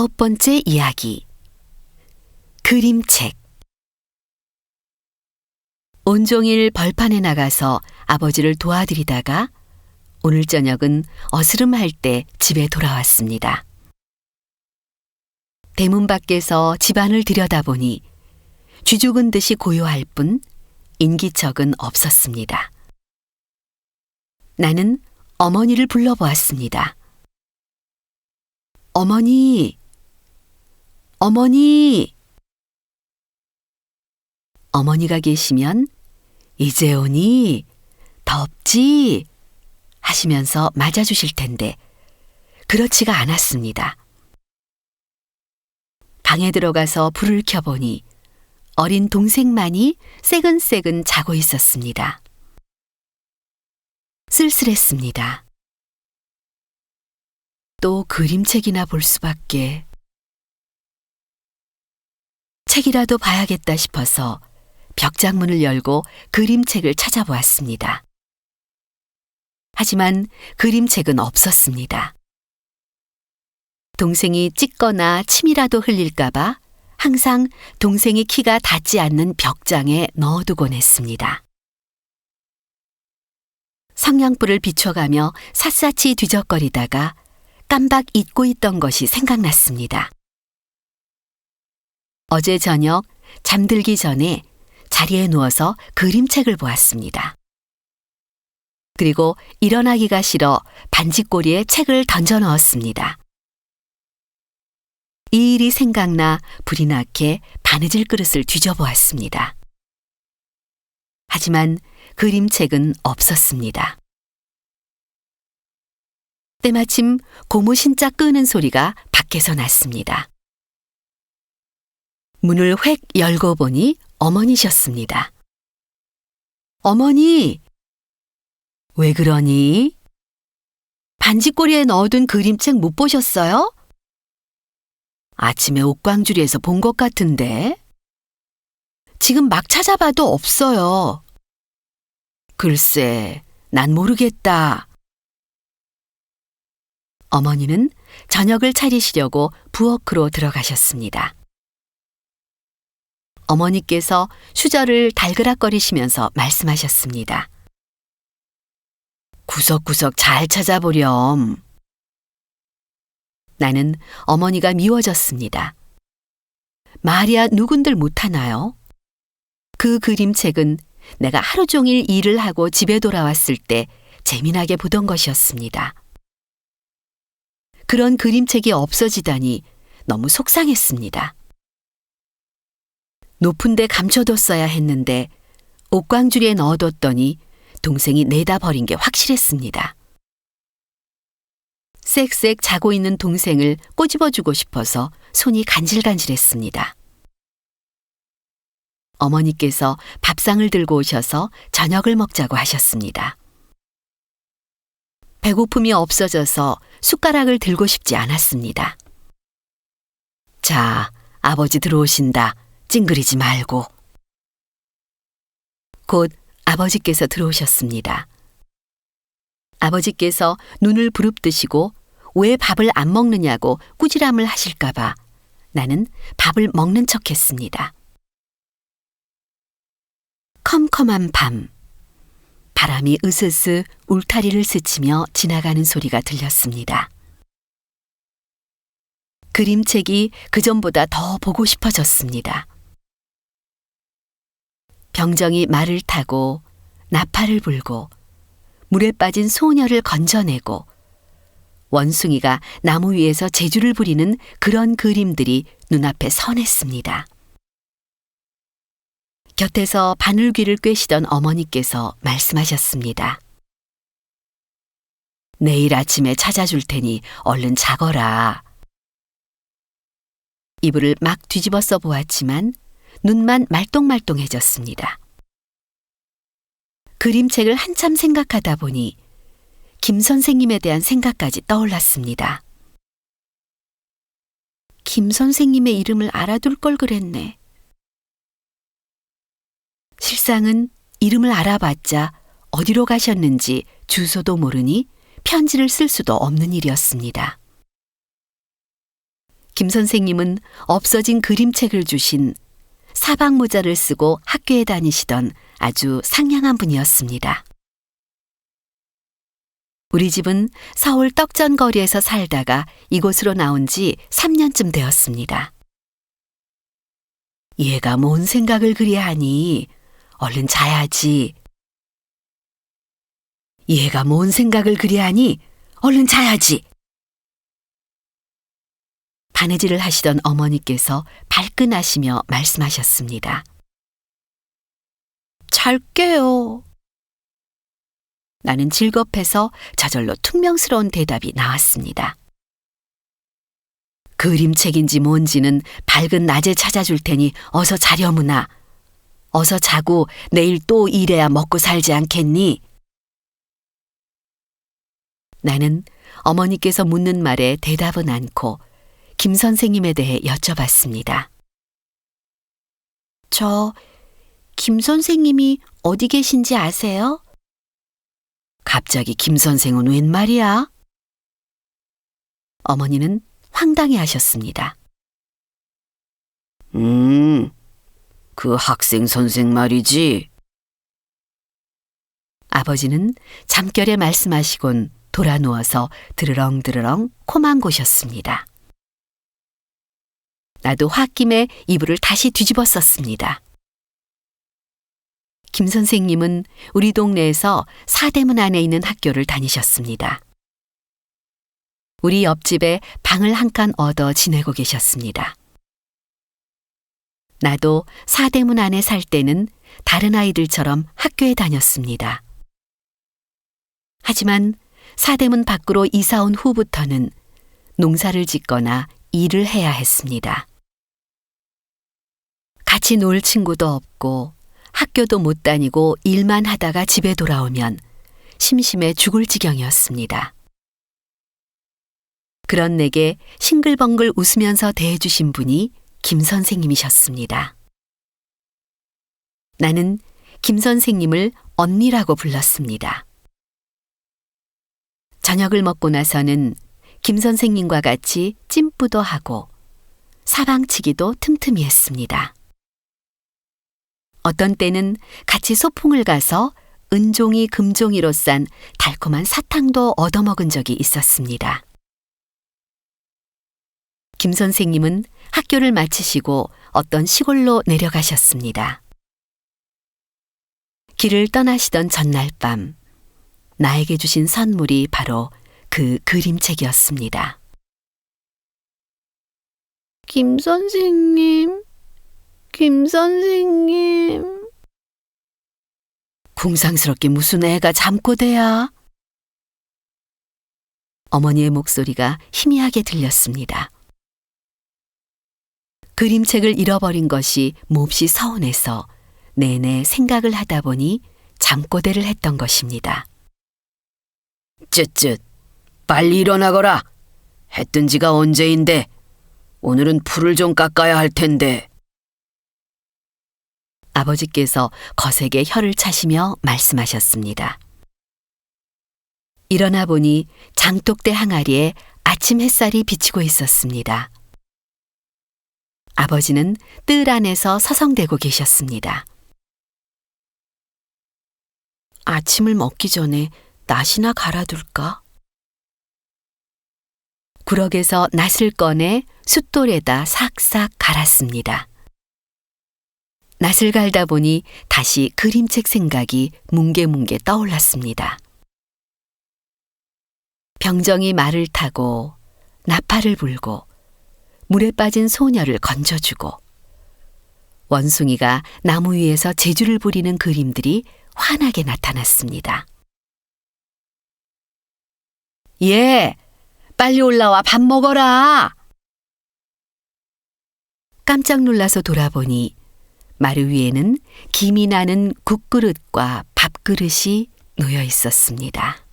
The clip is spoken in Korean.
9번째 이야기. 그림책. 온종일 벌판에 나가서 아버지를 도와드리다가 오늘 저녁은 어스름할 때 집에 돌아왔습니다. 대문 밖에서 집안을 들여다보니 쥐죽은 듯이 고요할 뿐 인기척은 없었습니다. 나는 어머니를 불러보았습니다. 어머니, 어머니. 어머니가 계시면 이제 오니 덥지 하시면서 맞아주실 텐데 그렇지가 않았습니다. 방에 들어가서 불을 켜보니 어린 동생만이 새근새근 자고 있었습니다. 쓸쓸했습니다. 또 그림책이나 볼 수밖에. 책이라도 봐야겠다 싶어서 벽장문을 열고 그림책을 찾아보았습니다. 하지만 그림책은 없었습니다. 동생이 찢거나 침이라도 흘릴까봐 항상 동생이 키가 닿지 않는 벽장에 넣어두곤 했습니다. 성냥불을 비춰가며 샅샅이 뒤적거리다가 깜박 잊고 있던 것이 생각났습니다. 어제 저녁 잠들기 전에 자리에 누워서 그림책을 보았습니다. 그리고 일어나기가 싫어 반지꼬리에 책을 던져 넣었습니다. 이 일이 생각나 불이 나게 바느질 그릇을 뒤져보았습니다. 하지만 그림책은 없었습니다. 때마침 고무 신자 끄는 소리가 밖에서 났습니다. 문을 획 열고 보니 어머니셨습니다. 어머니! 왜 그러니? 반지꼬리에 넣어둔 그림책 못 보셨어요? 아침에 옥광주리에서 본 것 같은데. 지금 막 찾아봐도 없어요. 글쎄, 난 모르겠다. 어머니는 저녁을 차리시려고 부엌으로 들어가셨습니다. 어머니께서 수저를 달그락거리시면서 말씀하셨습니다. 구석구석 잘 찾아보렴. 나는 어머니가 미워졌습니다. 말이야 누군들 못하나요? 그 그림책은 내가 하루 종일 일을 하고 집에 돌아왔을 때 재미나게 보던 것이었습니다. 그런 그림책이 없어지다니 너무 속상했습니다. 높은 데 감춰뒀어야 했는데 옥광주리에 넣어뒀더니 동생이 내다 버린 게 확실했습니다. 쌕쌕 자고 있는 동생을 꼬집어주고 싶어서 손이 간질간질했습니다. 어머니께서 밥상을 들고 오셔서 저녁을 먹자고 하셨습니다. 배고픔이 없어져서 숟가락을 들고 싶지 않았습니다. 자, 아버지 들어오신다. 찡그리지 말고. 곧 아버지께서 들어오셨습니다. 아버지께서 눈을 부릅뜨시고 왜 밥을 안 먹느냐고 꾸지람을 하실까봐 나는 밥을 먹는 척했습니다. 컴컴한 밤, 바람이 으스스 울타리를 스치며 지나가는 소리가 들렸습니다. 그림책이 그전보다 더 보고 싶어졌습니다. 병정이 말을 타고 나팔을 불고 물에 빠진 소녀를 건져내고 원숭이가 나무 위에서 재주를 부리는 그런 그림들이 눈앞에 선했습니다. 곁에서 바늘귀를 꿰시던 어머니께서 말씀하셨습니다. 내일 아침에 찾아줄 테니 얼른 자거라. 이불을 막 뒤집어 써보았지만 눈만 말똥말똥해졌습니다. 그림책을 한참 생각하다 보니 김 선생님에 대한 생각까지 떠올랐습니다. 김 선생님의 이름을 알아둘 걸 그랬네. 실상은 이름을 알아봤자 어디로 가셨는지 주소도 모르니 편지를 쓸 수도 없는 일이었습니다. 김 선생님은 없어진 그림책을 주신 사방 모자를 쓰고 학교에 다니시던 아주 상냥한 분이었습니다. 우리 집은 서울 떡전거리에서 살다가 이곳으로 나온 지 3년쯤 되었습니다. 얘가 뭔 생각을 그리 하니? 얼른 자야지. 얘가 뭔 생각을 그리 하니? 얼른 자야지. 바느질을 하시던 어머니께서 발끈하시며 말씀하셨습니다. 잘게요. 나는 질겁해서 저절로 퉁명스러운 대답이 나왔습니다. 그림책인지 뭔지는 밝은 낮에 찾아줄 테니 어서 자려무나. 어서 자고 내일 또 일해야 먹고 살지 않겠니? 나는 어머니께서 묻는 말에 대답은 않고 김 선생님에 대해 여쭤봤습니다. 저 김 선생님이 어디 계신지 아세요? 갑자기 김 선생은 웬 말이야? 어머니는 황당해 하셨습니다. 그 학생 선생 말이지. 아버지는 잠결에 말씀하시곤 돌아 누워서 드르렁드르렁 코만 고셨습니다. 나도 홧김에 이불을 다시 뒤집어 썼습니다. 김 선생님은 우리 동네에서 사대문 안에 있는 학교를 다니셨습니다. 우리 옆집에 방을 한 칸 얻어 지내고 계셨습니다. 나도 사대문 안에 살 때는 다른 아이들처럼 학교에 다녔습니다. 하지만 사대문 밖으로 이사 온 후부터는 농사를 짓거나 일을 해야 했습니다. 같이 놀 친구도 없고 학교도 못 다니고 일만 하다가 집에 돌아오면 심심해 죽을 지경이었습니다. 그런 내게 싱글벙글 웃으면서 대해주신 분이 김 선생님이셨습니다. 나는 김 선생님을 언니라고 불렀습니다. 저녁을 먹고 나서는 김 선생님과 같이 찜부도 하고 사방치기도 틈틈이 했습니다. 어떤 때는 같이 소풍을 가서 은종이 금종이로 싼 달콤한 사탕도 얻어먹은 적이 있었습니다. 김 선생님은 학교를 마치시고 어떤 시골로 내려가셨습니다. 길을 떠나시던 전날 밤, 나에게 주신 선물이 바로 그 그림책이었습니다. 김 선생님, 김 선생님. 궁상스럽게 무슨 애가 잠꼬대야? 어머니의 목소리가 희미하게 들렸습니다. 그림책을 잃어버린 것이 몹시 서운해서 내내 생각을 하다 보니 잠꼬대를 했던 것입니다. 쯧쯧, 빨리 일어나거라. 해 뜬 지가 언제인데 오늘은 풀을 좀 깎아야 할 텐데. 아버지께서 거세게 혀를 차시며 말씀하셨습니다. 일어나 보니 장독대 항아리에 아침 햇살이 비치고 있었습니다. 아버지는 뜰 안에서 서성대고 계셨습니다. 아침을 먹기 전에 낫이나 갈아둘까? 구럭에서 낫을 꺼내 숫돌에다 싹싹 갈았습니다. 낫을 갈다 보니 다시 그림책 생각이 뭉게뭉게 떠올랐습니다. 병정이 말을 타고 나팔을 불고 물에 빠진 소녀를 건져주고 원숭이가 나무 위에서 제주를 부리는 그림들이 환하게 나타났습니다. 예, 빨리 올라와 밥 먹어라. 깜짝 놀라서 돌아보니 마루 위에는 김이 나는 국그릇과 밥그릇이 놓여 있었습니다.